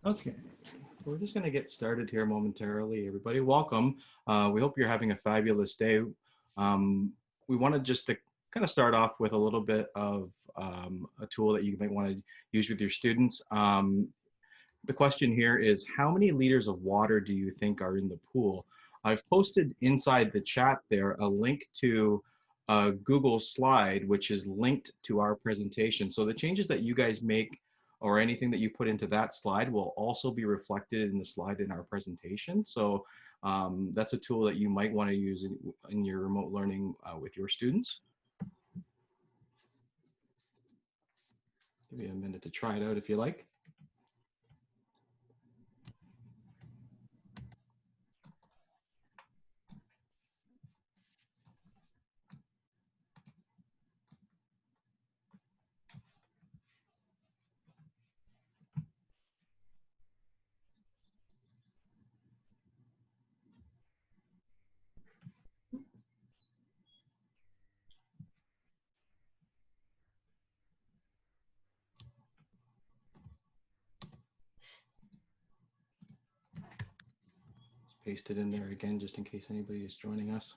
Okay, we're just going to get started here momentarily. Everybody, welcome. We hope you're having a fabulous day. We wanted just to kind of start off with a little bit of a tool that you might want to use with your students. The question here is, how many liters of water do you think are in the pool? I've posted inside the chat there a link to a Google slide, which is linked to our presentation. So the changes that you guys make or anything that you put into that slide will also be reflected in the slide in our presentation. So that's a tool that you might want to use in your remote learning with your students. Give you a minute to try it out if you like. Paste it in there again, just in case anybody is joining us.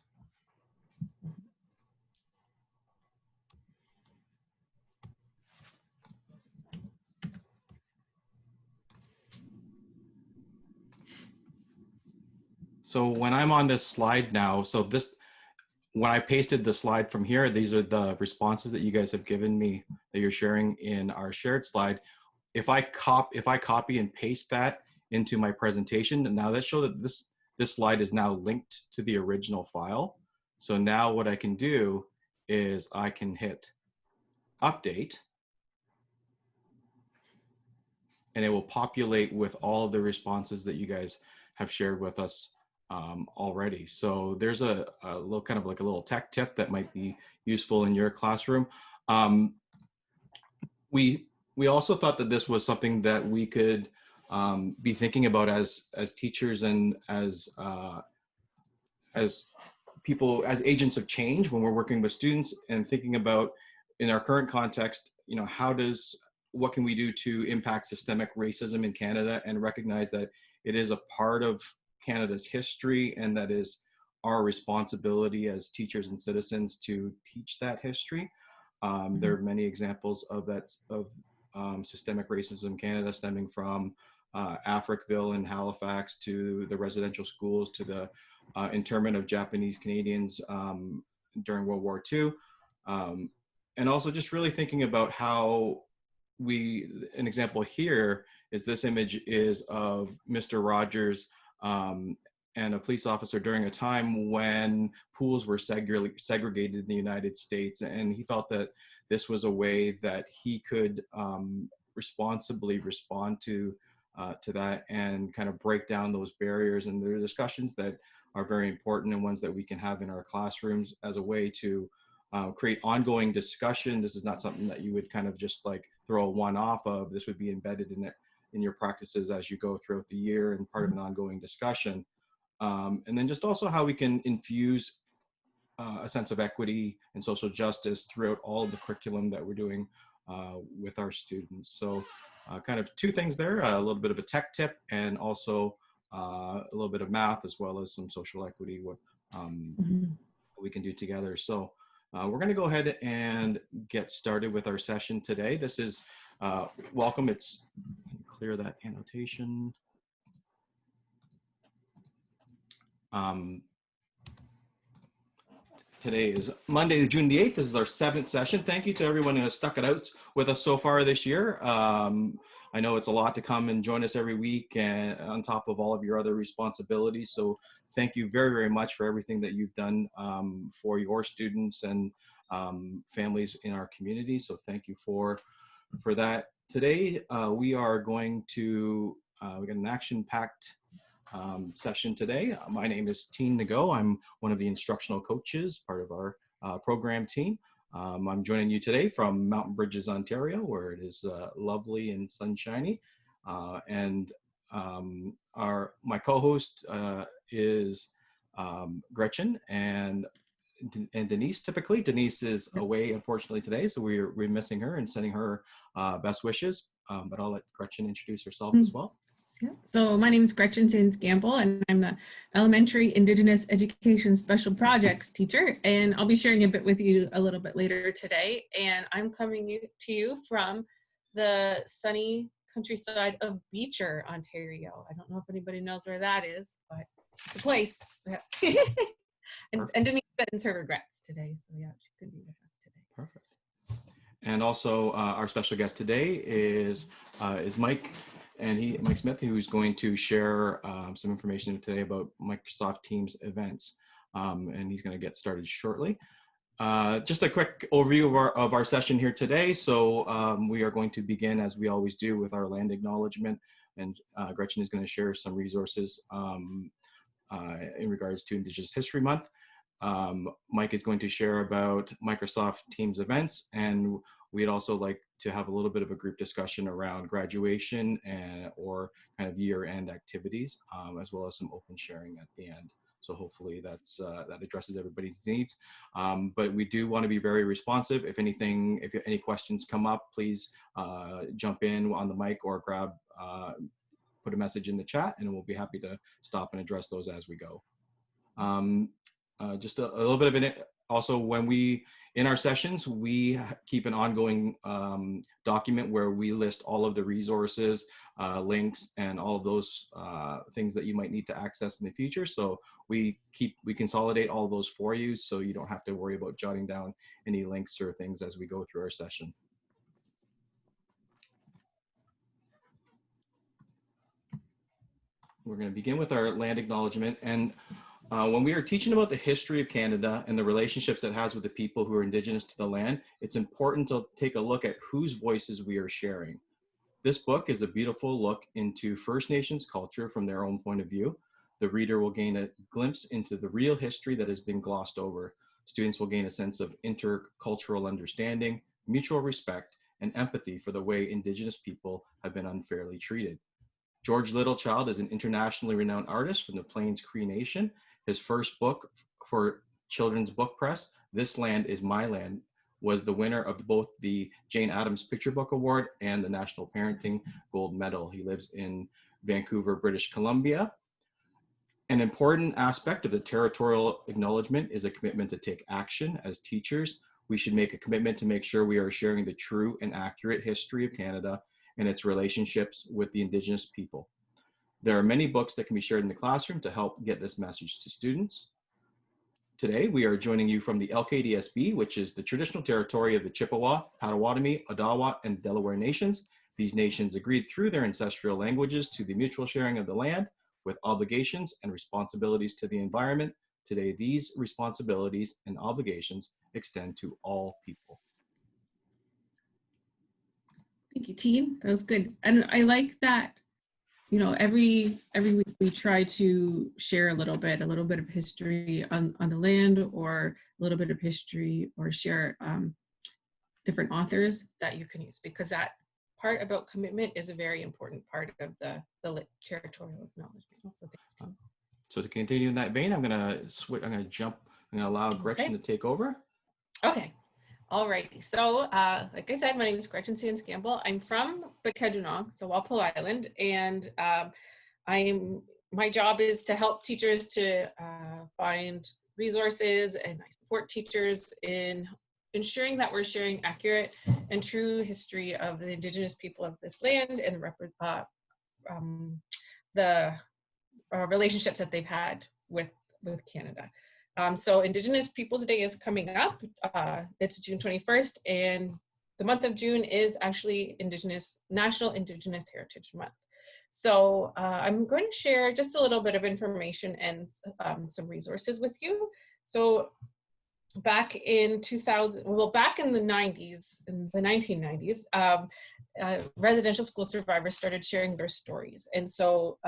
So when I'm on this slide now, when I pasted the slide from here, these are the responses that you guys have given me that you're sharing in our shared slide. If I copy and paste that into my presentation, and now that shows that this slide is now linked to the original file. So now what I can do is I can hit update, and it will populate with all of the responses that you guys have shared with us already. So there's a little kind of like a little tech tip that might be useful in your classroom. We also thought that this was something that we could be thinking about as teachers and as people, as agents of change when we're working with students, and thinking about, in our current context, you know, what can we do to impact systemic racism in Canada, and recognize that it is a part of Canada's history, and that is our responsibility as teachers and citizens to teach that history. There are many examples of that, systemic racism in Canada, stemming from Africville and Halifax, to the residential schools, to the internment of Japanese Canadians during World War II. And also just really thinking about how an example here is, this image is of Mr. Rogers and a police officer during a time when pools were segregated in the United States. And he felt that this was a way that he could responsibly respond to that, and kind of break down those barriers. And there are discussions that are very important, and ones that we can have in our classrooms as a way to create ongoing discussion. This is not something that you would kind of just like throw a one-off of. This would be embedded in your practices as you go throughout the year, and part of an ongoing discussion. And then just also how we can infuse a sense of equity and social justice throughout all of the curriculum that we're doing with our students. So kind of two things there, a little bit of a tech tip, and also a little bit of math, as well as some social equity, what we can do together. So we're going to go ahead and get started with our session today. This is welcome. It's clear that annotation. Today is Monday, June the 8th. This is our 7th session. Thank you to everyone who has stuck it out with us so far this year. I know it's a lot to come and join us every week, and on top of all of your other responsibilities. So thank you very, very much for everything that you've done for your students and families in our community. So thank you for that. Today, we are going to, we got an action-packed session today. My name is Teen Nago. I'm one of the instructional coaches, part of our program team. I'm joining you today from Mountain Bridges, Ontario, where it is lovely and sunshiny. And my co-host is Gretchen and Denise. Typically, Denise is away, unfortunately, today, so we're missing her and sending her best wishes. But I'll let Gretchen introduce herself as well. Yeah. So my name is Gretchen Sands-Gamble, and I'm the Elementary Indigenous Education Special Projects teacher, and I'll be sharing a bit with you a little bit later today. And I'm coming to you from the sunny countryside of Beecher, Ontario. I don't know if anybody knows where that is, but it's a place. and Denise sends her regrets today, so yeah, she couldn't be with us today. Perfect. And also our special guest today is Mike. And Mike Smith, who's going to share some information today about Microsoft Teams events. And he's going to get started shortly. Just a quick overview of our session here today. So we are going to begin, as we always do, with our land acknowledgement. And Gretchen is going to share some resources in regards to Indigenous History Month. Mike is going to share about Microsoft Teams events, and we'd also like to have a little bit of a group discussion around graduation or kind of year-end activities, as well as some open sharing at the end. So hopefully that addresses everybody's needs. But we do want to be very responsive. If any questions come up, please jump in on the mic or put a message in the chat, and we'll be happy to stop and address those as we go. Just a little bit of it. Also, in our sessions, we keep an ongoing document where we list all of the resources, links, and all of those things that you might need to access in the future. So we consolidate all of those for you, so you don't have to worry about jotting down any links or things as we go through our session. We're going to begin with our land acknowledgement. And when we are teaching about the history of Canada and the relationships it has with the people who are Indigenous to the land, it's important to take a look at whose voices we are sharing. This book is a beautiful look into First Nations culture from their own point of view. The reader will gain a glimpse into the real history that has been glossed over. Students will gain a sense of intercultural understanding, mutual respect, and empathy for the way Indigenous people have been unfairly treated. George Littlechild is an internationally renowned artist from the Plains Cree Nation. His first book for children's book press, This Land is My Land, was the winner of both the Jane Addams Picture Book Award and the National Parenting Gold Medal. He lives in Vancouver, British Columbia. An important aspect of the territorial acknowledgement is a commitment to take action. As teachers, we should make a commitment to make sure we are sharing the true and accurate history of Canada and its relationships with the Indigenous people. There are many books that can be shared in the classroom to help get this message to students. Today, we are joining you from the LKDSB, which is the traditional territory of the Chippewa, Potawatomi, Odawa, and Delaware nations. These nations agreed through their ancestral languages to the mutual sharing of the land with obligations and responsibilities to the environment. Today, these responsibilities and obligations extend to all people. Thank you, team. That was good. And I like that, you know, every week we try to share a little bit of history on the land, or a little bit of history, or share different authors that you can use, because that part about commitment is a very important part of the territorial acknowledgement. So to continue in that vein, I'm going to allow Gretchen to take over. Okay. Alrighty, so like I said, my name is Gretchen Sands-Gamble. I'm from Bukidnon, so Walpole Island, and my job is to help teachers to find resources, and I support teachers in ensuring that we're sharing accurate and true history of the Indigenous people of this land and the relationships that they've had with Canada. So Indigenous Peoples Day is coming up. It's June 21st, and the month of June is actually National Indigenous Heritage Month. So I'm going to share just a little bit of information and some resources with you. So back in back in the 90s, in the 1990s, residential school survivors started sharing their stories. And so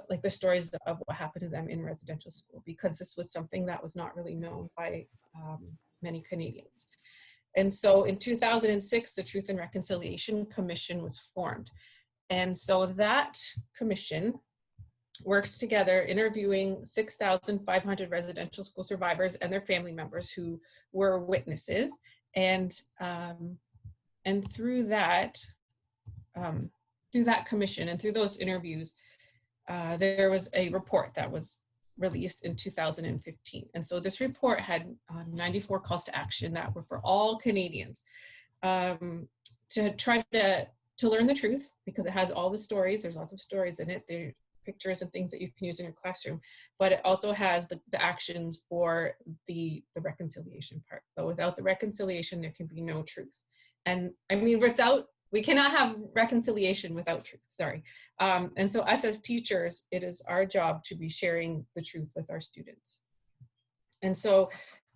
like the stories of what happened to them in residential school, because this was something that was not really known by many Canadians. And so in 2006, the Truth and Reconciliation Commission was formed. And so that commission worked together, interviewing 6,500 residential school survivors and their family members who were witnesses. And through that, through that commission and through those interviews, there was a report that was released in 2015. And so this report had 94 calls to action that were for all Canadians, to try to learn the truth, because it has all the stories. There's lots of stories in it. There are pictures and things that you can use in your classroom, but it also has the actions for the reconciliation part. But without the reconciliation, there can be no truth. And I mean, we cannot have reconciliation without truth, sorry. And so us as teachers, it is our job to be sharing the truth with our students. And so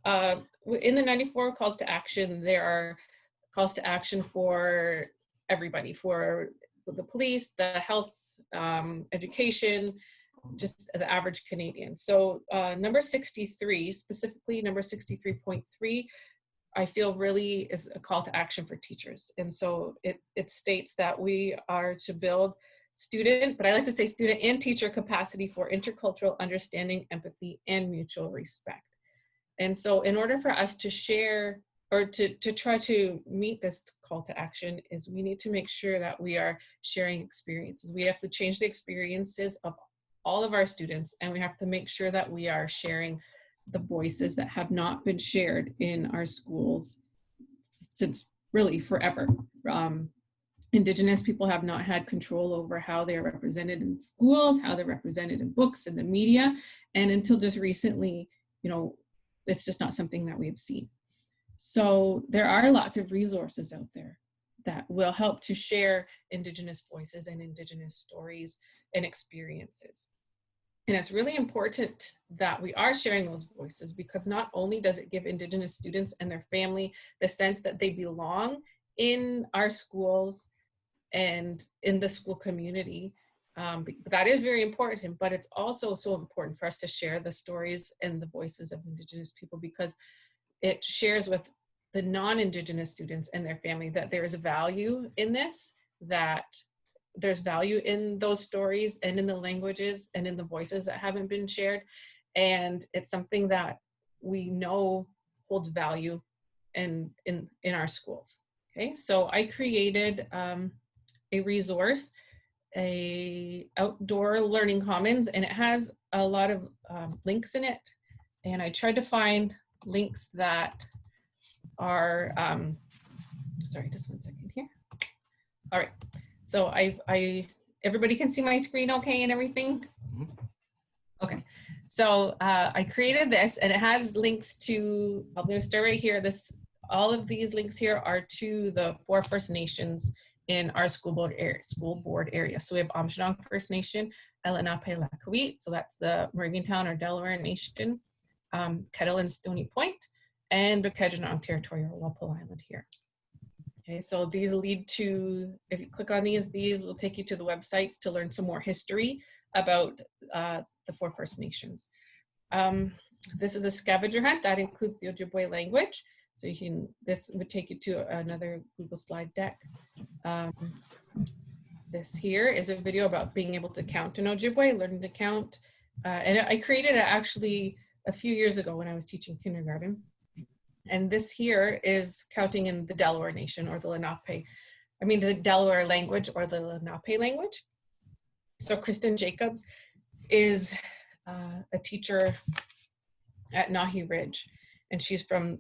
in the 94 calls to action, there are calls to action for everybody, for the police, the health, education, just the average Canadian. So number 63, specifically number 63.3, I feel really is a call to action for teachers. And so it states that we are to build student, but I like to say student and teacher capacity for intercultural understanding, empathy, and mutual respect. And so in order for us to share or to try to meet this call to action, is we need to make sure that we are sharing experiences. We have to change the experiences of all of our students, and we have to make sure that we are sharing the voices that have not been shared in our schools since really forever. Indigenous people have not had control over how they're represented in schools, how they're represented in books and the media. And until just recently, you know, it's just not something that we've seen. So there are lots of resources out there that will help to share Indigenous voices and Indigenous stories and experiences. And it's really important that we are sharing those voices, because not only does it give Indigenous students and their family the sense that they belong in our schools and in the school community, that is very important, but it's also so important for us to share the stories and the voices of Indigenous people, because it shares with the non-Indigenous students and their family that there is value in this, that there's value in those stories and in the languages and in the voices that haven't been shared. And it's something that we know holds value in our schools. Okay, so I created a resource, a outdoor learning commons, and it has a lot of links in it. And I tried to find links that are, sorry, just one second here. All right, so everybody can see my screen okay and everything? Okay, so I created this, and it has links to, I'm gonna start right here. All of these links here are to the 4 First Nations in our school board area. So we have Aamshinaaw First Nation, Lenape-Lakowit, so that's the Moravian or Delaware Nation, Kettle and Stony Point, and Bukidnon Territorial Walpole Island here. Okay, so these lead to, if you click on these will take you to the websites to learn some more history about the 4 First Nations. This is a scavenger hunt that includes the Ojibwe language. So this would take you to another Google slide deck. This here is a video about being able to count in Ojibwe, learning to count. And I created it actually a few years ago when I was teaching kindergarten. And this here is counting in the Delaware Nation, or the Lenape, the Delaware language, or the Lenape language. So Kristen Jacobs is a teacher at Nahi Ridge, and she's from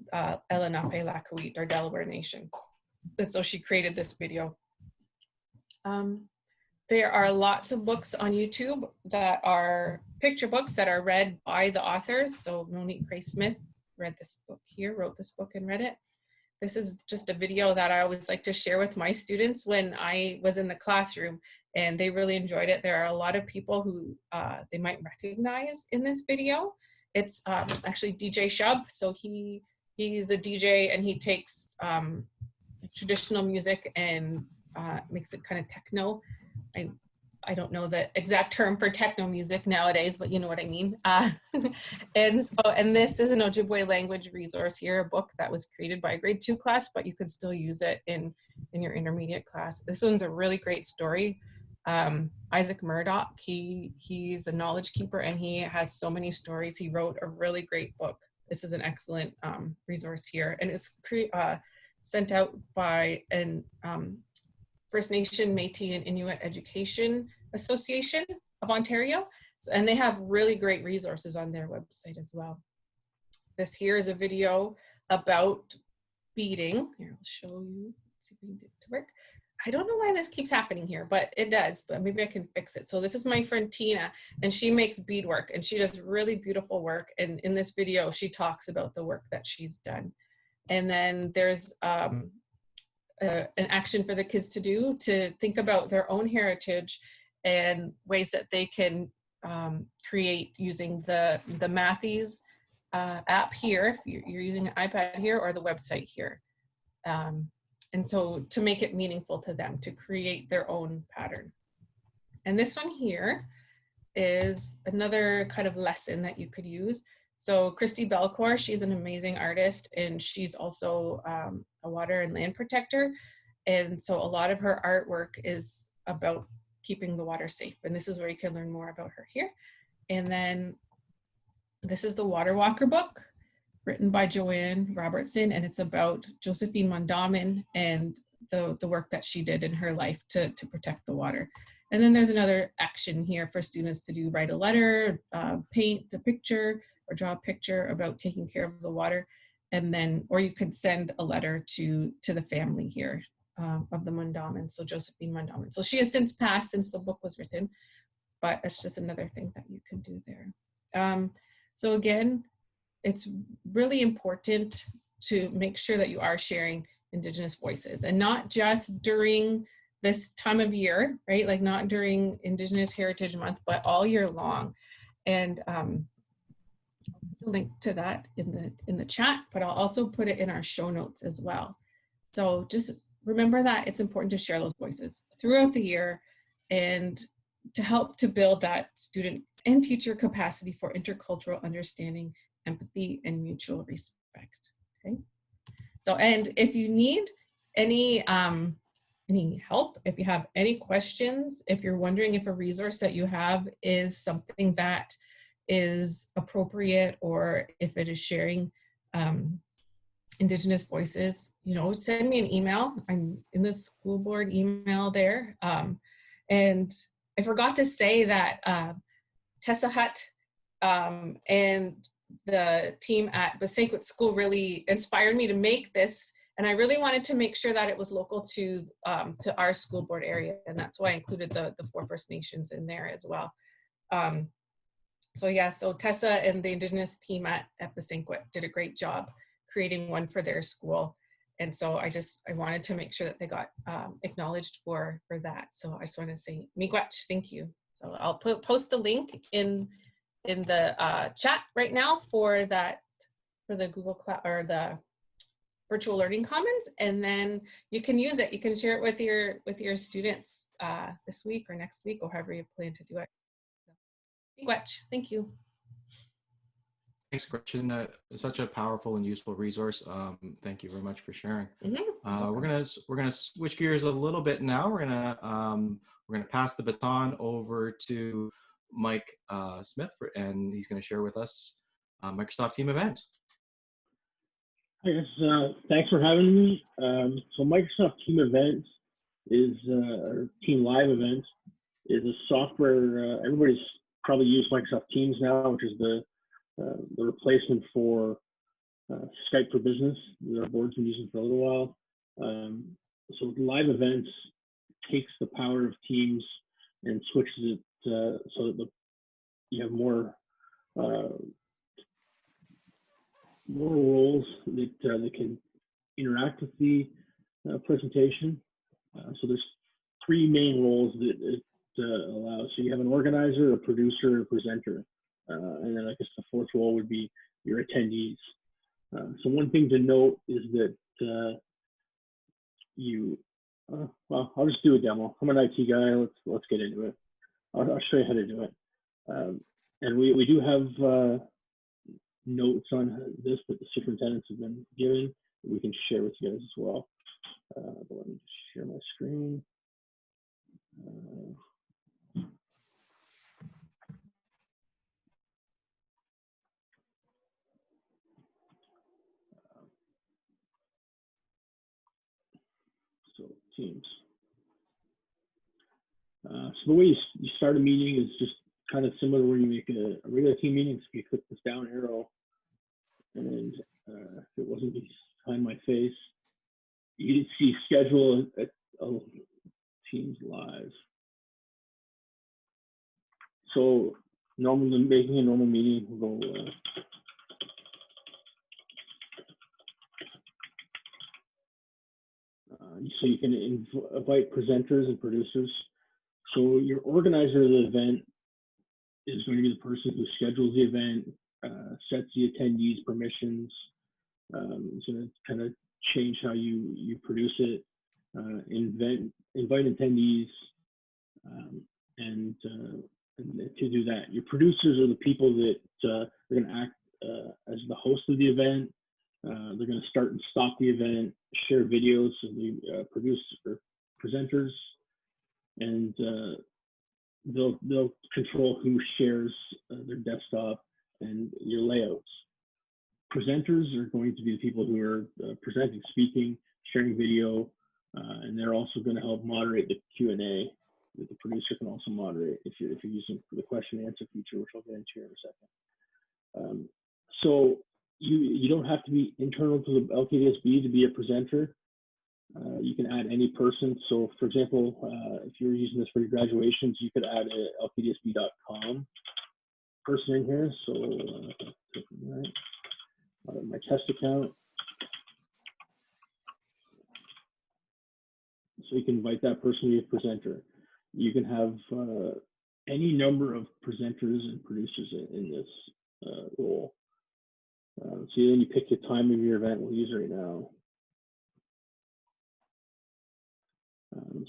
Lenape-Lakowit, or Delaware Nation. And so she created this video. There are lots of books on YouTube that are picture books that are read by the authors. So Monique Gray-Smith wrote this book and read it. This is just a video that I always like to share with my students when I was in the classroom, and they really enjoyed it. There are a lot of people who they might recognize in this video. It's actually DJ Shub. So he's a DJ, and he takes traditional music and makes it kind of techno. I don't know the exact term for techno music nowadays, but you know what I mean. And this is an Ojibwe language resource here, a book that was created by a grade 2 class, but you could still use it in your intermediate class. This one's a really great story. Isaac Murdoch, he's a knowledge keeper, and he has so many stories. He wrote a really great book. This is an excellent resource here, and it's sent out by First Nation, Métis, and Inuit Education Association of Ontario. And they have really great resources on their website as well. This here is a video about beading. Here, I'll show you. Let's see if we can get it to work. I don't know why this keeps happening here, but it does, but maybe I can fix it. So this is my friend Tina, and she makes beadwork, and she does really beautiful work. And in this video, she talks about the work that she's done. And then there's an action for the kids to do to think about their own heritage and ways that they can create using the Mathies app here, if you're using an iPad here, or the website here. And so to make it meaningful to them, to create their own pattern. And this one here is another kind of lesson that you could use. So Christy Belcour, she's an amazing artist, and she's also a water and land protector. And so a lot of her artwork is about keeping the water safe. And this is where you can learn more about her here. And then this is the Water Walker book, written by Joanne Robertson, and it's about Josephine Mondamin and the work that she did in her life to protect the water. And then there's another action here for students to do: write a letter, paint a picture, or draw a picture about taking care of the water. And then, or you could send a letter to the family here of the Mondamin, so Josephine Mondamin. So she has since passed since the book was written, but it's just another thing that you can do there. So again, it's really important to make sure that you are sharing Indigenous voices, and not just during this time of year, right? Like not during Indigenous Heritage Month, but all year long. And I'll link to that in the chat, but I'll also put it in our show notes as well. So just remember that it's important to share those voices throughout the year, and to help to build that student and teacher capacity for intercultural understanding, empathy, and mutual respect. Okay. So, and if you need any help, if you have any questions, if you're wondering if a resource that you have is something that is appropriate, or if it is sharing Indigenous voices, you know, send me an email. I'm in the school board email there. And I forgot to say that Tessa Hutt and the team at Besanquet School really inspired me to make this, and I really wanted to make sure that it was local to our school board area, and that's why I included the 4 First Nations in there as well. So yeah, so Tessa and the Indigenous team at Besanquet did a great job creating one for their school, and so I wanted to make sure that they got acknowledged for that. So I just want to say miigwech, thank you. So I'll post the link in the chat right now for the Google Cloud or the Virtual Learning Commons, and then you can use it. You can share it with your students this week or next week, or however you plan to do it. Miigwech, thank you. Thanks, Gretchen. Such a powerful and useful resource. Thank you very much for sharing. We're gonna switch gears a little bit now. We're gonna pass the baton over to Mike Smith, and he's going to share with us Microsoft Team Events. Hi guys, thanks for having me. So Microsoft Team Events is, or Team Live Events, is a software. Everybody's probably used Microsoft Teams now, which is the replacement for Skype for Business that our board's been using for a little while. So Live Events takes the power of Teams and switches it so that you have more roles that can interact with the presentation. So there's 3 main roles that it allows. So you have an organizer, a producer, a presenter, and then I guess the 4th role would be your attendees. So one thing to note is that well, I'll just do a demo. I'm an IT guy. Let's get into it. I'll show you how to do it. And we do have notes on this that the superintendents have been given that we can share with you guys as well. But let me just share my screen. So Teams. So the way you start a meeting is just kind of similar where you make a regular team meeting. So you click this down arrow, and if it wasn't behind my face, you can see schedule a Teams live. So normally making a normal meeting, we'll go so you can invite presenters and producers. So your organizer of the event is going to be the person who schedules the event, sets the attendees' permissions. It's going to kind of change how you produce it, invite attendees, and to do that. Your producers are the people that are going to act as the host of the event. They're going to start and stop the event, share videos of the presenters, and they'll control who shares their desktop and your layouts. Presenters are going to be the people who are presenting, speaking, sharing video, and they're also going to help moderate the Q&A. The producer can also moderate if you're using the question and answer feature, which I'll get into here in a second. So you don't have to be internal to the LKDSB to be a presenter. You can add any person. So for example, if you're using this for your graduations, you could add a LKDSB.com person in here. So my test account. So you can invite that person to be a presenter. You can have any number of presenters and producers in this role. So then you pick the time of your event. We'll use it right now.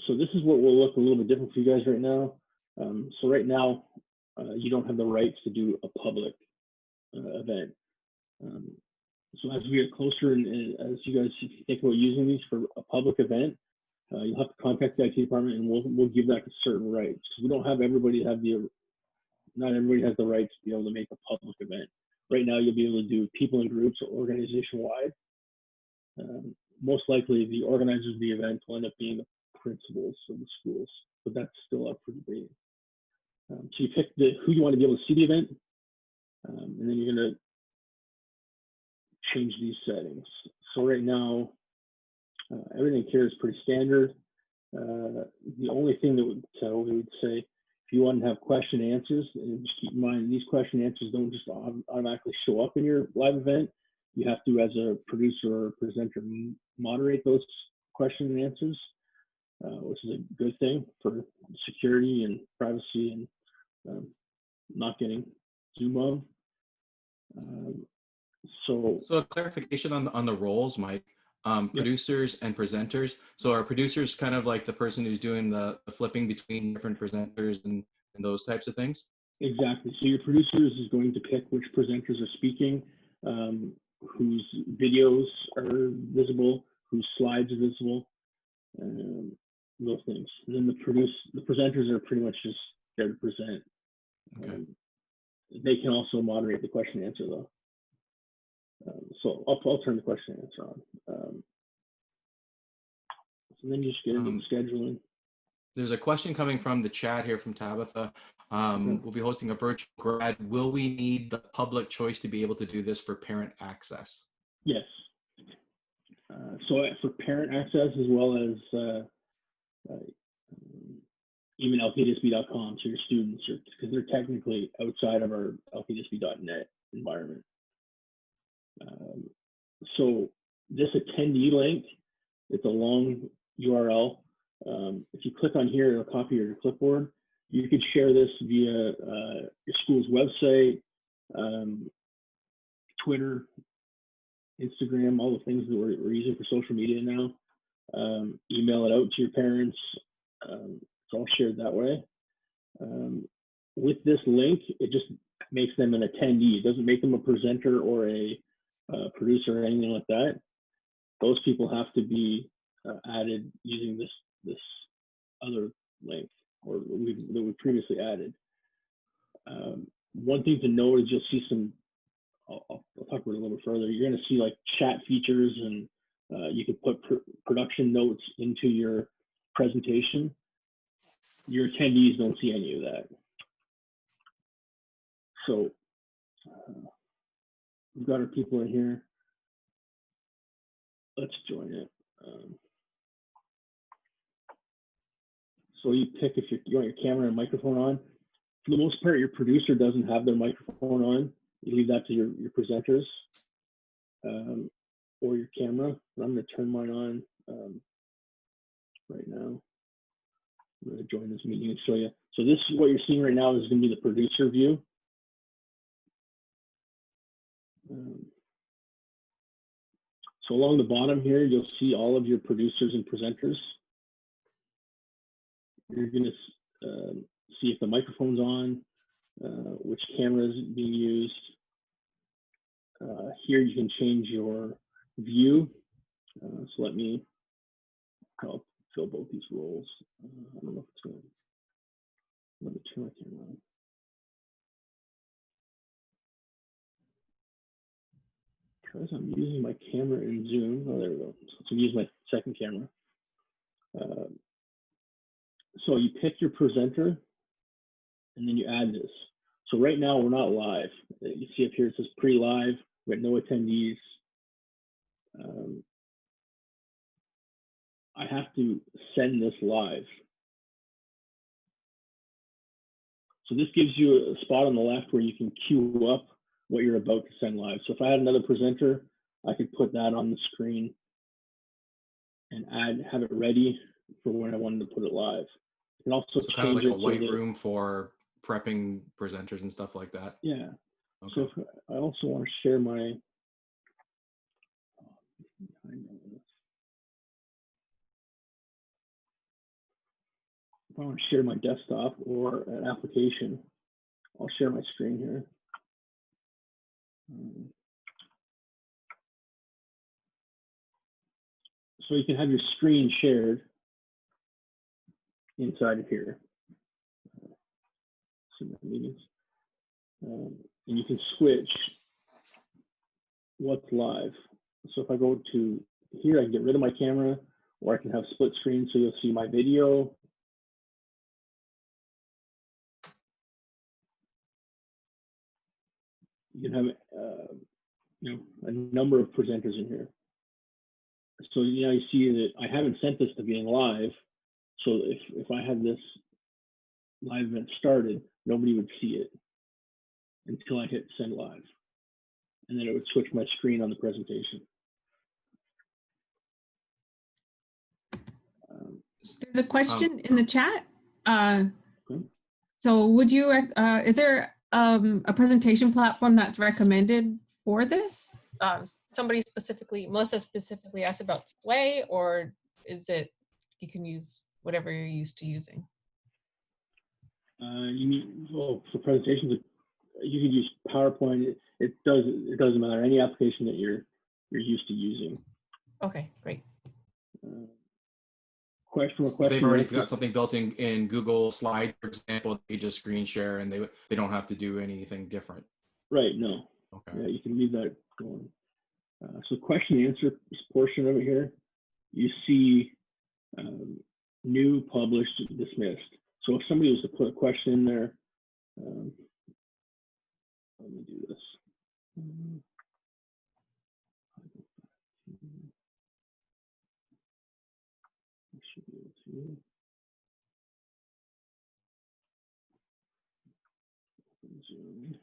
So this is what will look a little bit different for you guys right now. So right now, you don't have the rights to do a public event. So as we get closer and as you guys think about using these for a public event, you'll have to contact the IT department and we'll give that certain rights. We don't have everybody have not everybody has the rights to be able to make a public event. Right now, you'll be able to do people in groups or organization-wide. Most likely, the organizers of the event will end up being the principals of the schools, but that's still up for debate. So you pick who you want to be able to see the event, and then you're going to change these settings. So right now, everything here is pretty standard. The only thing that we would say, if you want to have question and answers, and just keep in mind, these question and answers don't just automatically show up in your live event. You have to, as a producer or presenter, moderate those question and answers, which is a good thing for security and privacy and not getting Zoom of. So a clarification on the roles, Mike. Producers and presenters. So are producers kind of like the person who's doing the flipping between different presenters and those types of things? Exactly. So your producers is going to pick which presenters are speaking, whose videos are visible, whose slides are visible, those things. And then the presenters are pretty much just there to present. Okay. They can also moderate the question and answer though. So I'll turn the question and answer on. So then just get into scheduling. There's a question coming from the chat here from Tabitha. We'll be hosting a virtual grad. Will we need the public choice to be able to do this for parent access? Yes. So for parent access as well as even LKDSB.com, so your students, because they're technically outside of our LKDSB.net environment. So this attendee link, it's a long URL. If you click on here, it'll copy your clipboard. You could share this via your school's website, Twitter, Instagram, all the things that we're using for social media now. Email it out to your parents. It's all shared that way. With this link, it just makes them an attendee. It doesn't make them a presenter or a producer or anything like that. Those people have to be added using this other link or that we previously added. One thing to note is you'll see some, I'll talk about it a little bit further. You're going to see like chat features and you can put production notes into your presentation. your attendees don't see any of that. So we've got our people in here. Let's join it. So you pick if you want your camera and microphone on. For the most part, your producer doesn't have their microphone on. You leave that to your presenters or your camera. But I'm going to turn mine on right now. I'm going to join this meeting and show you. So this is what you're seeing right now is going to be the producer view. So along the bottom here, you'll see all of your producers and presenters. You're going to see if the microphone's on, which camera is being used. Here you can change your view. So let me help fill both these roles. I don't know if it's going to, let me turn my camera on. Because I'm using my camera in Zoom. Oh, there we go. So I'm using my second camera. So you pick your presenter and then you add this. So right now we're not live. You see up here it says pre-live. We have no attendees. I have to send this live. So this gives you a spot on the left where you can queue up what you're about to send live. So if I had another presenter, I could put that on the screen and have it ready for when I wanted to put it live. You can also So kind of like a white so room for prepping presenters and stuff like that. Yeah. Okay. So if I also want to share my, if I want to share my desktop or an application, I'll share my screen here. So you can have your screen shared inside of here. Meetings. And you can switch what's live. So if I go to here, I can get rid of my camera, or I can have split screen so you'll see my video. You can have a number of presenters in here. So now you see that I haven't sent this to being live. So if I had this live event started, nobody would see it until I hit send live. And then it would switch my screen on the presentation. There's a question in the chat. So would you, is there a presentation platform that's recommended for this? Somebody specifically, Melissa specifically asked about Sway, or is it, you can use whatever you're used to using? You mean, well, for presentations, you could use PowerPoint. It doesn't matter. Any application that you're used to using. Okay, great. Question. They've already got something built in Google Slides, for example. They just screen share and they don't have to do anything different. Right. No. Okay. Yeah, you can leave that going. So question and answer portion of it here, you see new, published, dismissed. So if somebody was to put a question in there, let me do this. I should be able to. Zoom.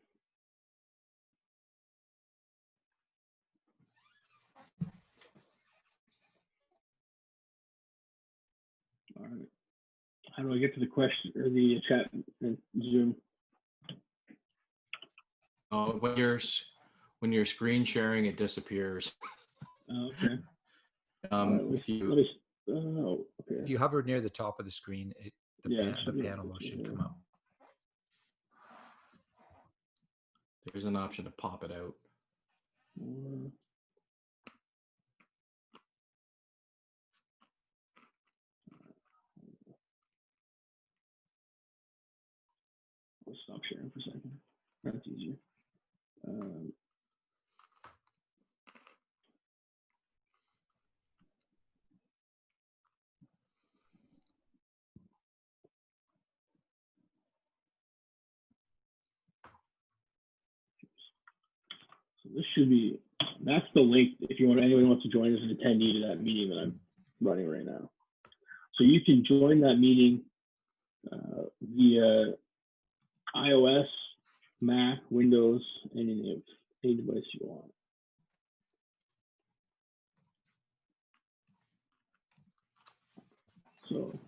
All right. How do I get to the question or the chat in Zoom? When you're screen sharing, it disappears. Okay. If you okay. If you hover near the top of the screen, the panel should come up. There's an option to pop it out. I'll stop sharing for a second. That's easier. This should be, that's the link if you want, anyone wants to join as an attendee to that meeting that I'm running right now. So you can join that meeting via iOS, Mac, Windows, any device you want. So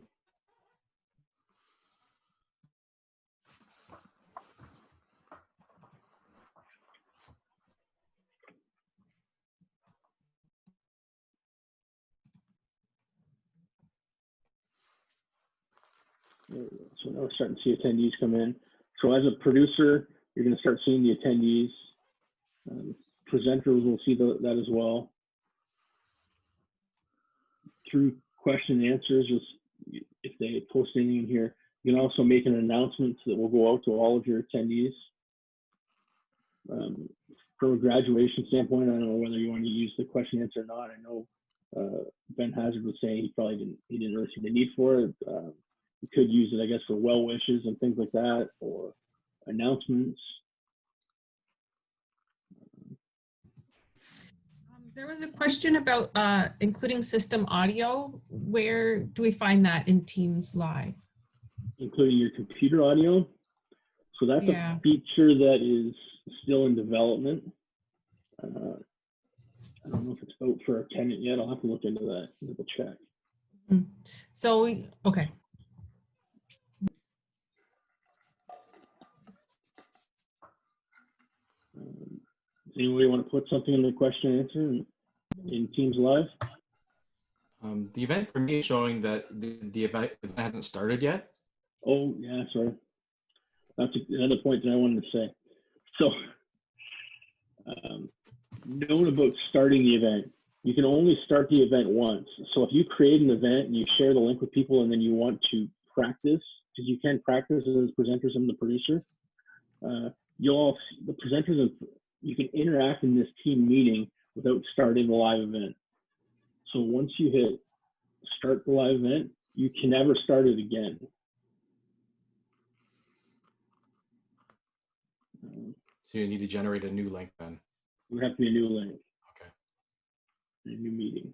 so now we're starting to see attendees come in. So as a producer, you're going to start seeing the attendees. Presenters will see that as well. Through question and answers, if they post anything in here, you can also make an announcement that will go out to all of your attendees. From a graduation standpoint, I don't know whether you want to use the question and answer or not. I know Ben Hazard was saying he didn't really see the need for it. You could use it, I guess, for well wishes and things like that, or announcements. There was a question about including system audio. Where do we find that in Teams Live? Including your computer audio. So that's a feature that is still in development. I don't know if it's out for a tenant yet. I'll have to look into that, double check. So, okay. Anybody want to put something in the question and answer in Teams Live? The event for me is showing that the event hasn't started yet. Oh, yeah, sorry. That's another point that I wanted to say. So, note about starting the event. You can only start the event once. So if you create an event and you share the link with people and then you want to practice, because you can practice as presenters and the producer, the presenters and you can interact in this team meeting without starting the live event. So once you hit start the live event, you can never start it again. So you need to generate a new link then. It would have to be a new link. Okay. A new meeting.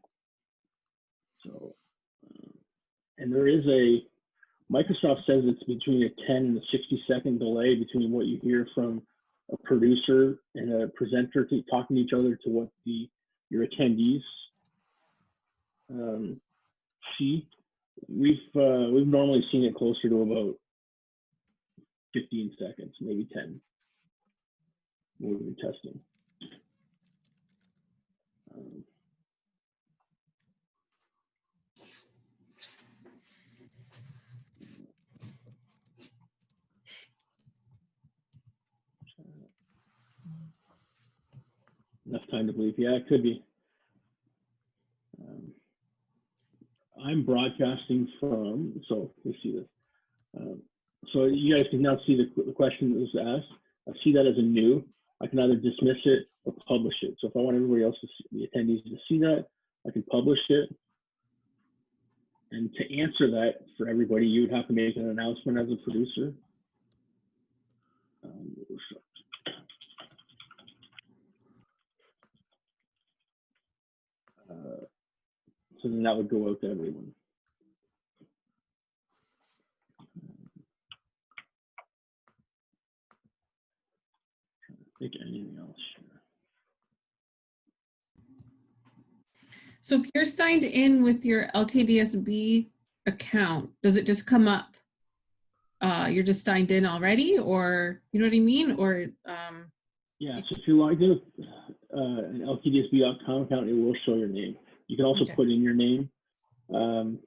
So, and there is Microsoft says it's between a 10 and a 60-second delay between what you hear from a producer and a presenter talking to each other to what your attendees see. We've normally seen it closer to about 15 seconds, maybe 10. When we've been testing. Enough time to believe. Yeah, it could be. I'm broadcasting from, so let's see this. So you guys can now see the question that was asked. I see that as a new. I can either dismiss it or publish it. So if I want everybody else to see, the attendees to see that, I can publish it. And to answer that for everybody, you would have to make an announcement as a producer. So then that would go out to everyone. Think anything else? So if you're signed in with your LKDSB account, does it just come up? You're just signed in already, or you know what I mean? Or yeah, so if you're logged in with an LKDSB.com account, it will show your name. You can also put in your name. To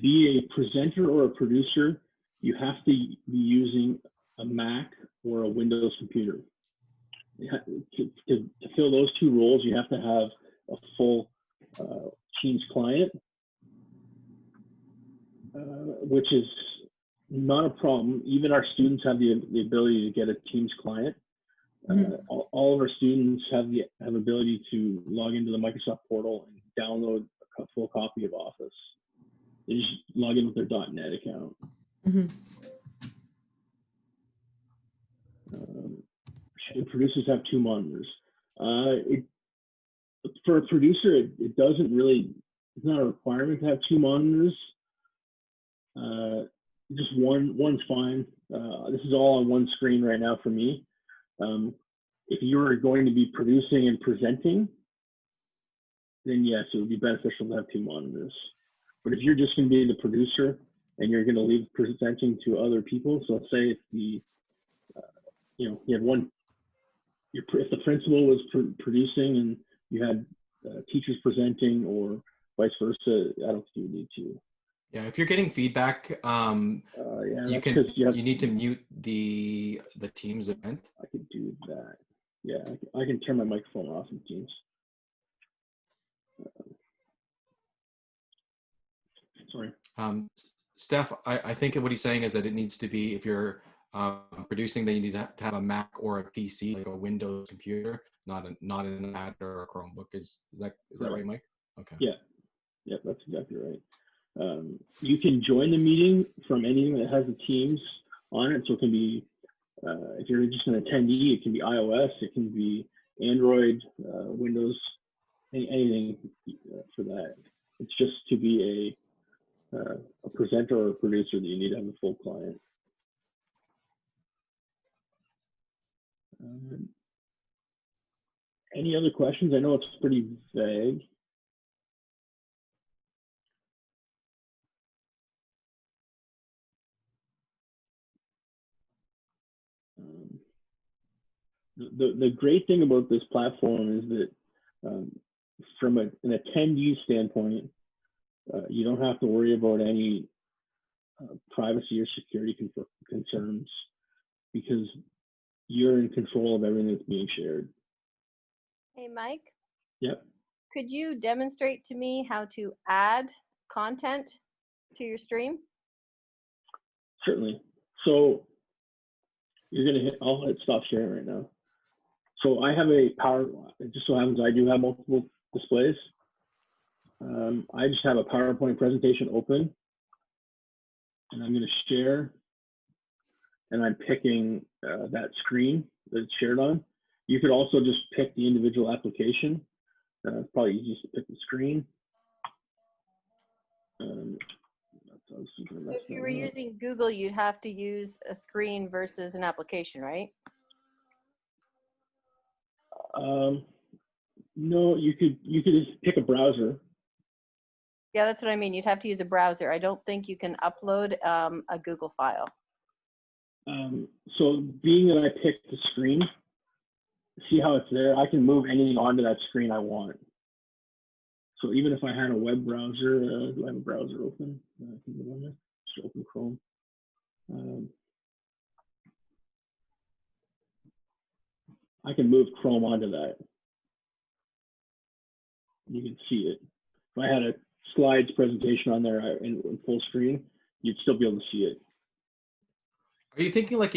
be a presenter or a producer, you have to be using a Mac or a Windows computer. To fill those two roles, you have to have a full Teams client, which is not a problem. Even our students have the ability to get a Teams client. All of our students have the ability to log into the Microsoft portal and download a full copy of Office. They just log in with their .NET account. The producers have 2 monitors. For a producer, it doesn't really, it's not a requirement to have 2 monitors. Just one's fine. This is all on one screen right now for me. If you're going to be producing and presenting, then yes, it would be beneficial to have 2 monitors. But if you're just going to be the producer and you're going to leave presenting to other people, so say if the, you had one, if the principal was producing and you had teachers presenting or vice versa, I don't think you need to. Yeah, if you're getting feedback, you need to mute the Teams event. I could do that. Yeah, I can turn my microphone off in Teams. Sorry. Steph, I think what he's saying is that it needs to be, if you're producing, then you need to have a Mac or a PC, like a Windows computer, not an iPad or a Chromebook. Is that right, Mike? Okay. Yeah, that's exactly right. You can join the meeting from anything that has the Teams on it. So it can be, if you're just an attendee, it can be iOS, it can be Android, Windows, anything for that. It's just to be a presenter or a producer that you need to have a full client. Any other questions? I know it's pretty vague. The great thing about this platform is that from an attendee standpoint, you don't have to worry about any privacy or security concerns because you're in control of everything that's being shared. Hey, Mike? Yep. Could you demonstrate to me how to add content to your stream? Certainly. So you're going to hit, I'll hit stop sharing right now. So I have it just so happens I do have multiple displays. I just have a PowerPoint presentation open and I'm going to share and I'm picking that screen that it's shared on. You could also just pick the individual application. It's probably easiest to pick the screen. If you were using Google, you'd have to use a screen versus an application, right? No, you could just pick a browser. Yeah, that's what I mean. You'd have to use a browser. I don't think you can upload a Google file. So being that I picked the screen, see how it's there? I can move anything onto that screen I want. So even if I had a web browser, do I have a browser open? I can go on there. Just open Chrome. I can move Chrome onto that. You can see it. If I had a slides presentation on there in full screen, you'd still be able to see it. Are you thinking like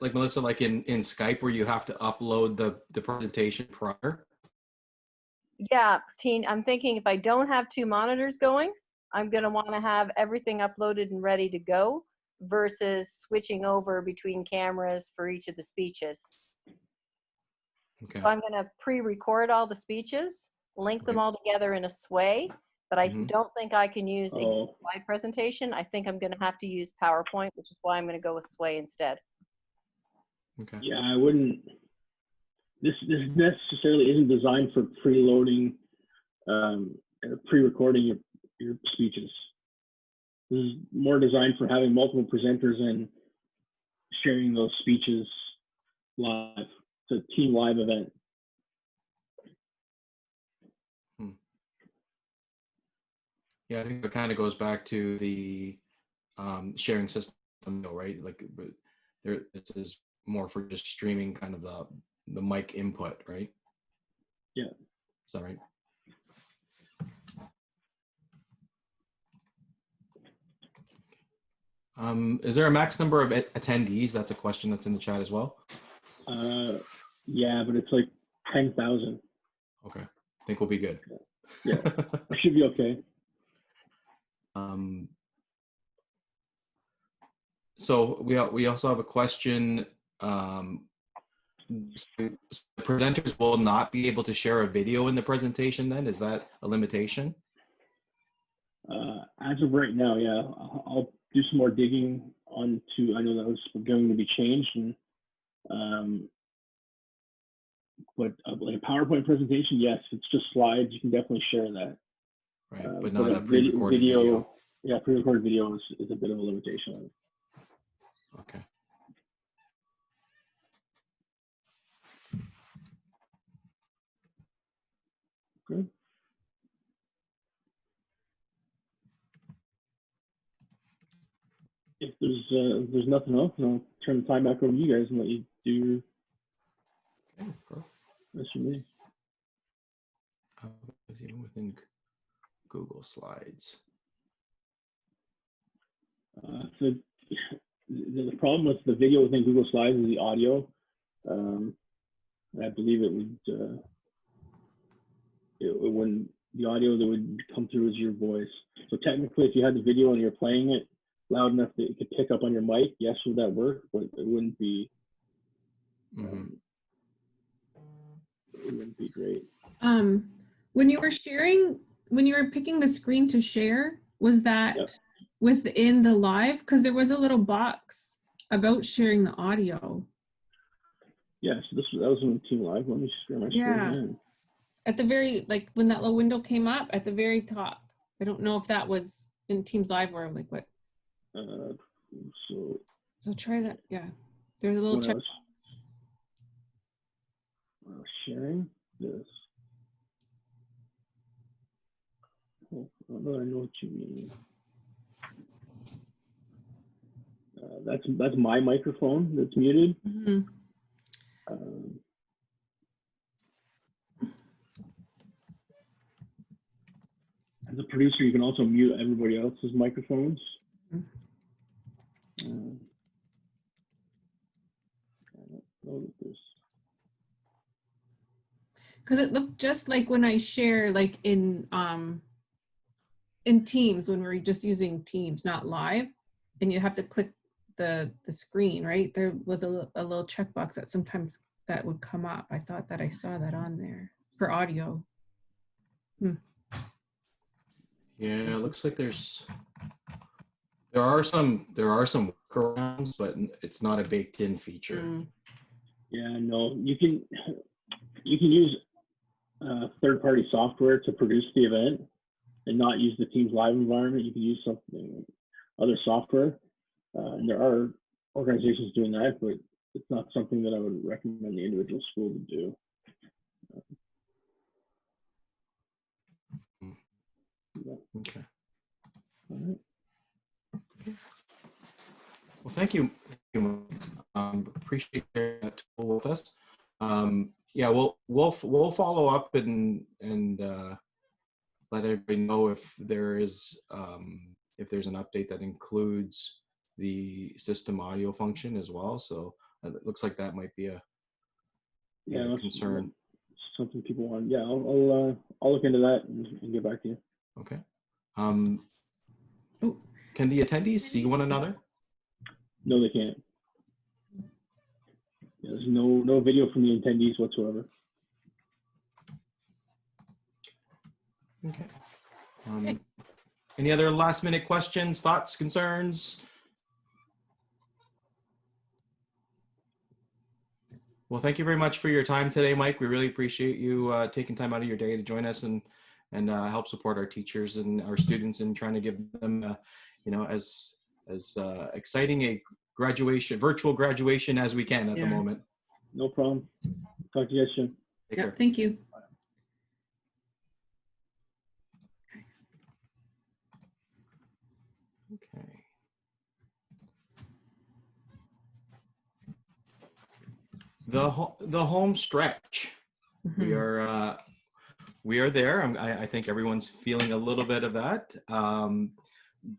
like Melissa, like in Skype where you have to upload the presentation prior? Yeah, Teen, I'm thinking if I don't have 2 monitors going, I'm going to want to have everything uploaded and ready to go versus switching over between cameras for each of the speeches. Okay. So I'm going to pre-record all the speeches, link them all together in a sway, but I don't think I can use a slide presentation. I think I'm going to have to use PowerPoint, which is why I'm going to go with sway instead. Okay. Yeah, I wouldn't. This necessarily isn't designed for preloading, pre-recording your speeches. This is more designed for having multiple presenters and sharing those speeches live. It's a team live event. Yeah, I think it kind of goes back to the sharing system, right? Like this is more for just streaming kind of the mic input, right? Yeah. Is that right? Is there a max number of attendees? That's a question that's in the chat as well. Yeah, but it's like 10,000. Okay, I think we'll be good. Yeah, I should be okay. So we also have a question. the presenters will not be able to share a video in the presentation then? Is that a limitation? As of right now, yeah, I'll do some more digging onto, I know that was going to be changed, and but like a PowerPoint presentation, yes, it's just slides, you can definitely share that. Right, but not a pre-recorded video. Yeah, pre-recorded video is a bit of a limitation. Okay. Good. If there's nothing else, I'll turn the time back over to you guys and let you do Okay, cool. rest of your meeting. Even within Google Slides. So the problem with the video within Google Slides is the audio. I believe it would when the audio that would come through is your voice. So technically, if you had the video and you're playing it loud enough that it could pick up on your mic, yes, would that work? But it wouldn't be. It wouldn't be great. When you were sharing, when you were picking the screen to share, was that within the live? Because there was a little box about sharing the audio. Yeah, so that was in Team Live. Let me share my screen again. At the very, like when that little window came up at the very top. I don't know if that was in Teams Live or like what. So try that. Yeah, there's a little check. Sharing this. Oh, I know what you mean. That's my microphone that's muted. Mm-hmm. As a producer, you can also mute everybody else's microphones. I don't know this. Because it looked just like when I share, like in Teams, when we're just using Teams, not live, and you have to click the screen, right? There was a little checkbox that sometimes that would come up. I thought that I saw that on there for audio. Yeah, it looks like there are some workarounds, but it's not a baked-in feature. Yeah, no, you can use third-party software to produce the event and not use the Teams Live environment. You can use something other software. And there are organizations doing that, but it's not something that I would recommend the individual school to do. Okay. All right. Well, thank you. Appreciate that with us. Yeah, we'll follow up and let everybody know if there's an update that includes the system audio function as well. So it looks like that might be a concern. Something people want. Yeah, I'll look into that and get back to you. Okay. Can the attendees see one another? No, they can't. There's no video from the attendees whatsoever. Okay. Any other last minute questions, thoughts, concerns? Well, thank you very much for your time today, Mike. We really appreciate you taking time out of your day to join us and help support our teachers and our students in trying to give them, as exciting a virtual graduation as we can at the moment. No problem. Talk to you guys soon. Take care. Thank you. Okay. The home stretch. Mm-hmm. We are there. I think everyone's feeling a little bit of that.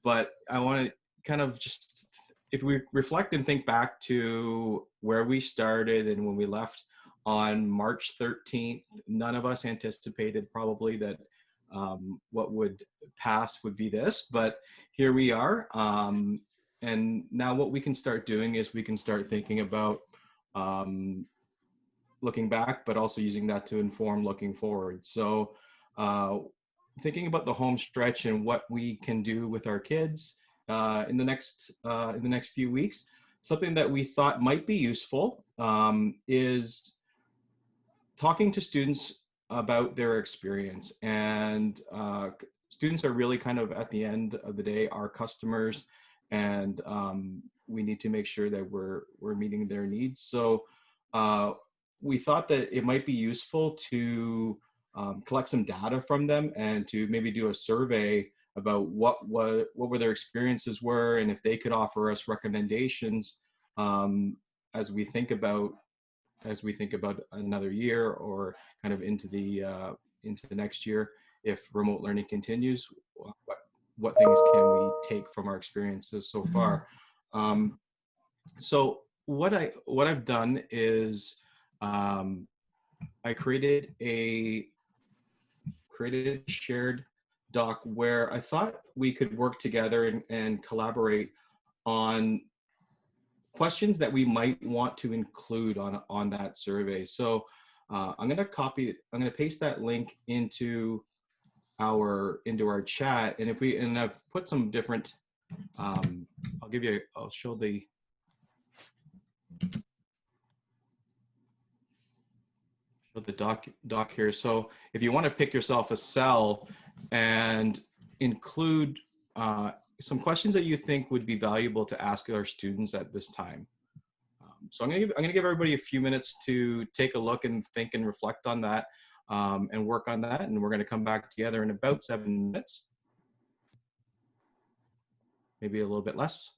But I want to kind of just, if we reflect and think back to where we started and when we left on March 13th, none of us anticipated probably that what would pass would be this, but here we are. And now what we can start doing is we can start thinking about looking back, but also using that to inform looking forward. So thinking about the home stretch and what we can do with our kids in the next few weeks, something that we thought might be useful is talking to students about their experience. And students are really kind of, at the end of the day, our customers, and we need to make sure that we're meeting their needs. So we thought that it might be useful to collect some data from them and to maybe do a survey about what were their experiences were, and if they could offer us recommendations as we think about another year, or kind of into the next year, if remote learning continues, what things can we take from our experiences so far. So what I've done is I created a shared doc where I thought we could work together and collaborate on questions that we might want to include on that survey. So I'm going to paste that link into our chat, and I've put some different I'll show the doc here. So if you want to pick yourself a cell and include some questions that you think would be valuable to ask our students at this time. So I'm gonna give everybody a few minutes to take a look and think and reflect on that and work on that. And we're gonna come back together in about 7 minutes, maybe a little bit less.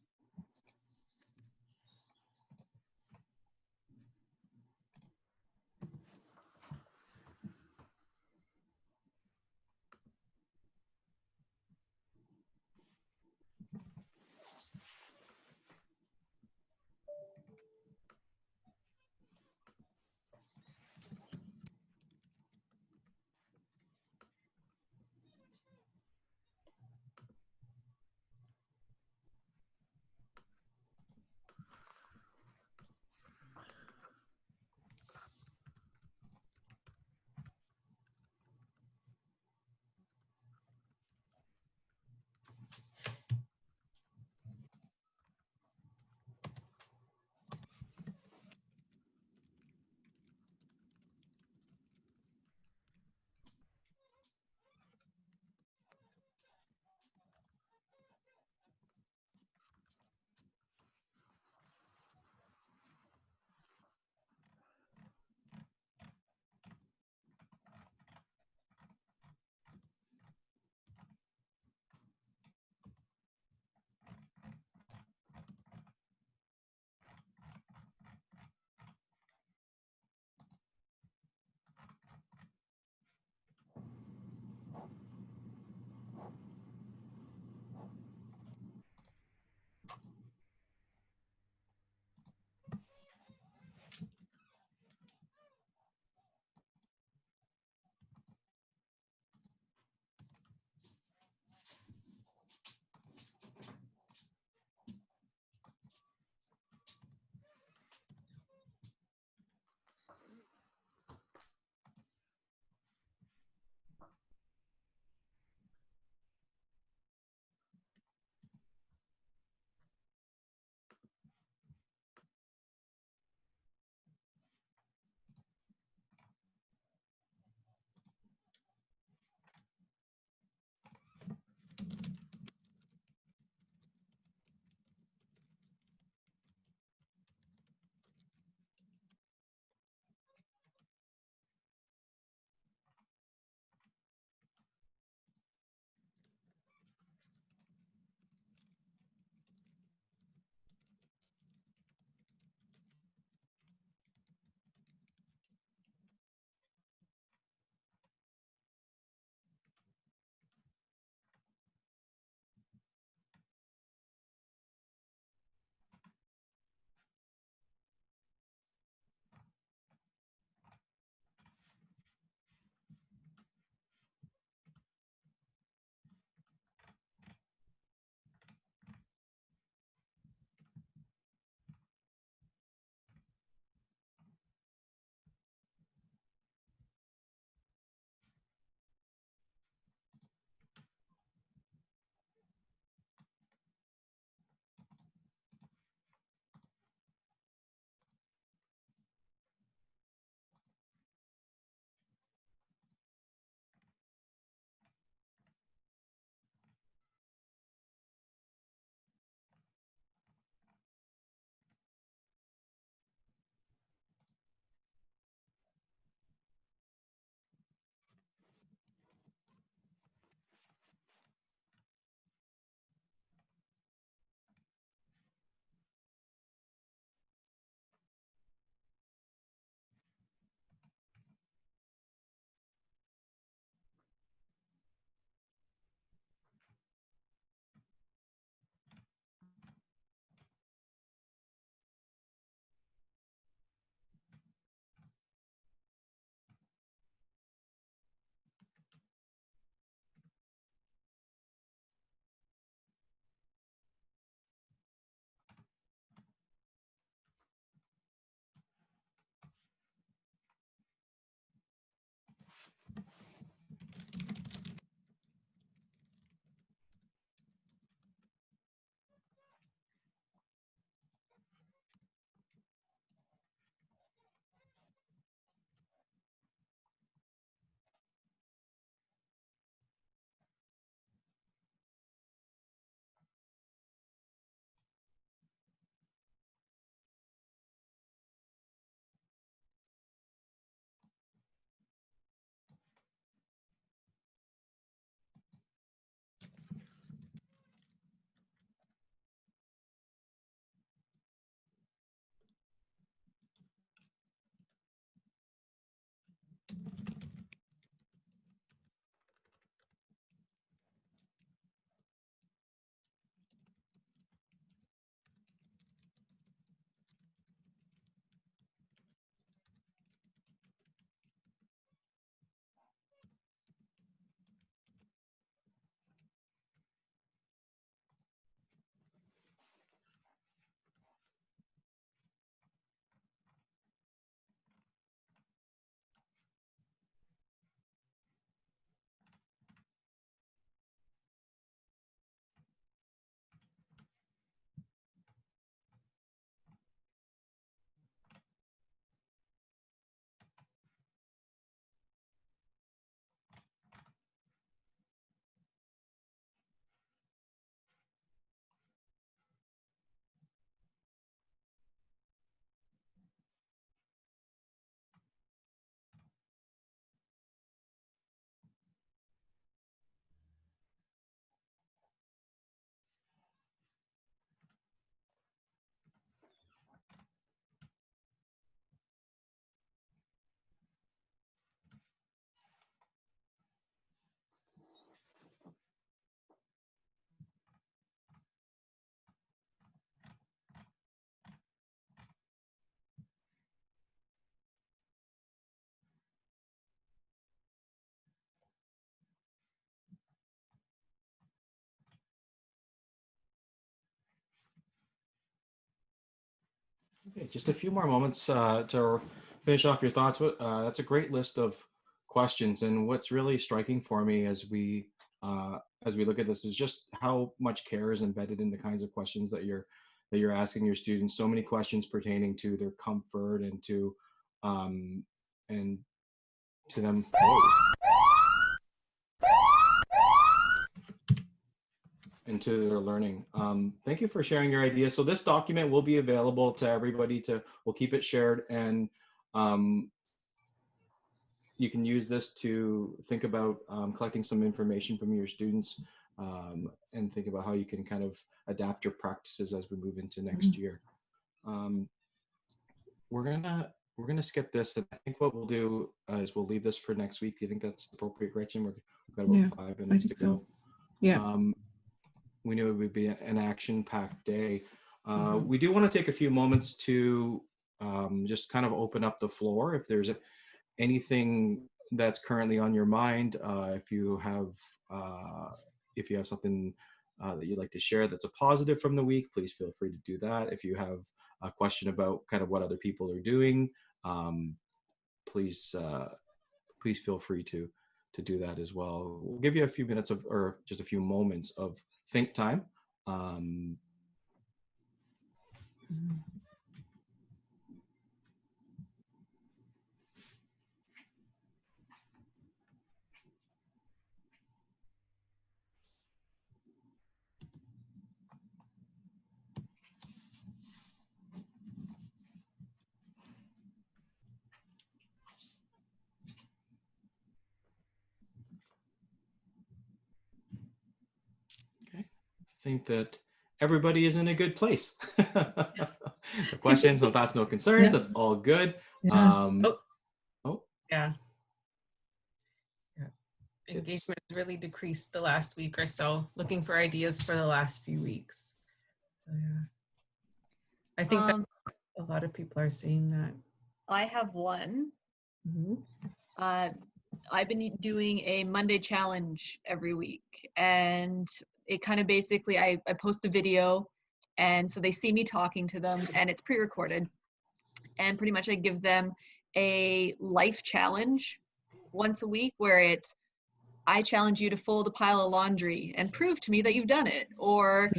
Okay, just a few more moments to finish off your thoughts. That's a great list of questions, and what's really striking for me as we look at this is just how much care is embedded in the kinds of questions that you're asking your students. So many questions pertaining to their comfort um, and to them. Into their learning. Thank you for sharing your ideas. So this document will be available to everybody. We'll keep it shared, and you can use this to think about collecting some information from your students, and think about how you can kind of adapt your practices as we move into next year. We're gonna skip this, and I think what we'll do is we'll leave this for next week. Do you think that's appropriate, Gretchen? We've got about 5 minutes to go. So. Yeah. We knew it would be an action-packed day. We do want to take a few moments to just kind of open up the floor. If there's anything that's currently on your mind, if you have something that you'd like to share that's a positive from the week, please feel free to do that. If you have a question about kind of what other people are doing, please feel free to do that as well. We'll give you a few minutes or just a few moments of think time. Okay, I think that everybody is in a good place. No questions, no thoughts, no concerns. That's all good. Yeah. Yeah. Engagement has really decreased the last week or so. Looking for ideas for the last few weeks. So, yeah. I think that a lot of people are seeing that. I have one. I've been doing a Monday challenge every week, and it kind of basically, I post a video, and so they see me talking to them, and it's pre-recorded, and pretty much I give them a life challenge once a week where it's, I challenge you to fold a pile of laundry and prove to me that you've done it, or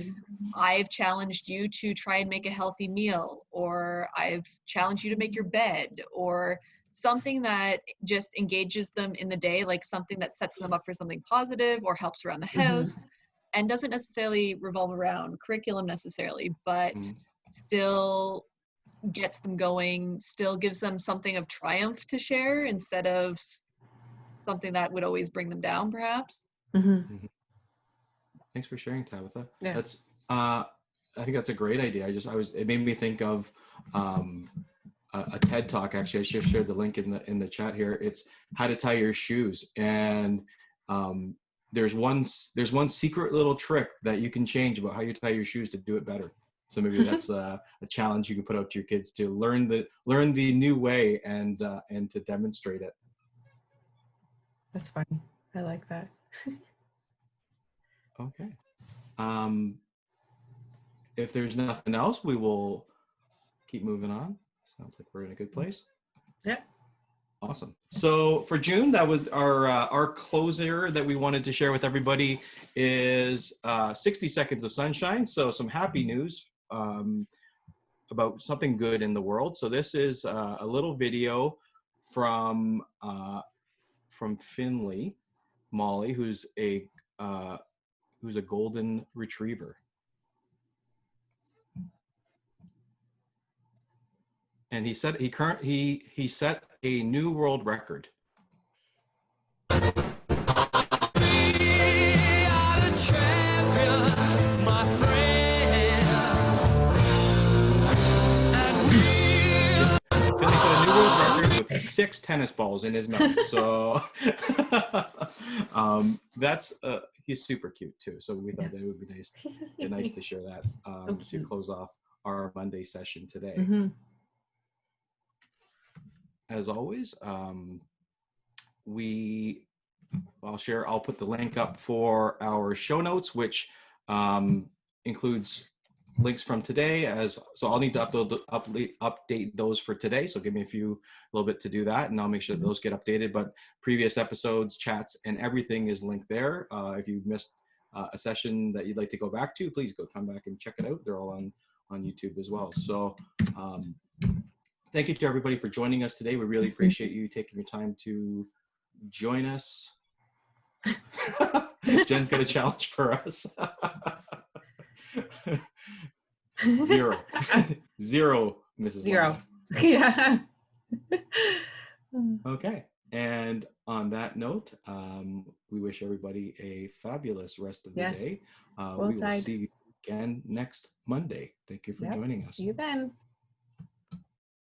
I've challenged you to try and make a healthy meal, or I've challenged you to make your bed, or something that just engages them in the day, like something that sets them up for something positive or helps around the house, and doesn't necessarily revolve around curriculum necessarily, but still gets them going, still gives them something of triumph to share instead of something that would always bring them down, perhaps. Thanks for sharing, Tabitha. Yeah. That's I think that's a great idea. It made me think of a TED talk. Actually, I just shared the link in the chat here. It's how to tie your shoes, and there's one secret little trick that you can change about how you tie your shoes to do it better. So maybe that's a challenge you can put out to your kids to learn the new way and to demonstrate it. That's funny. I like that. Okay. If there's nothing else, we will keep moving on. Sounds like we're in a good place. Yeah. Awesome. So for June, that was our closer that we wanted to share with everybody is 60 Seconds of Sunshine. So some happy news about something good in the world. So this is a little video from Finley, Molly, who's a golden retriever. And he set a new world record. We are the champions, my friend. Finley set a new world record with 6 tennis balls in his mouth. So that's he's super cute too. So we thought that it would be nice to share that to close off our Monday session today. As always, I'll put the link up for our show notes, which includes links from today, so I'll need to update those for today. So give me a little bit to do that, and I'll make sure that those get updated. But previous episodes, chats, and everything is linked there. If you've missed a session that you'd like to go back to, please come back and check it out. They're all on YouTube as well. So thank you to everybody for joining us today. We really appreciate you taking your time to join us. Jen's got a challenge for us. Zero, Mrs. Zero. Lana. Yeah. Okay. And on that note, we wish everybody a fabulous rest of the Yes. day. Well We will tied. see you again next Monday. Thank you for Yep. joining us. See you then.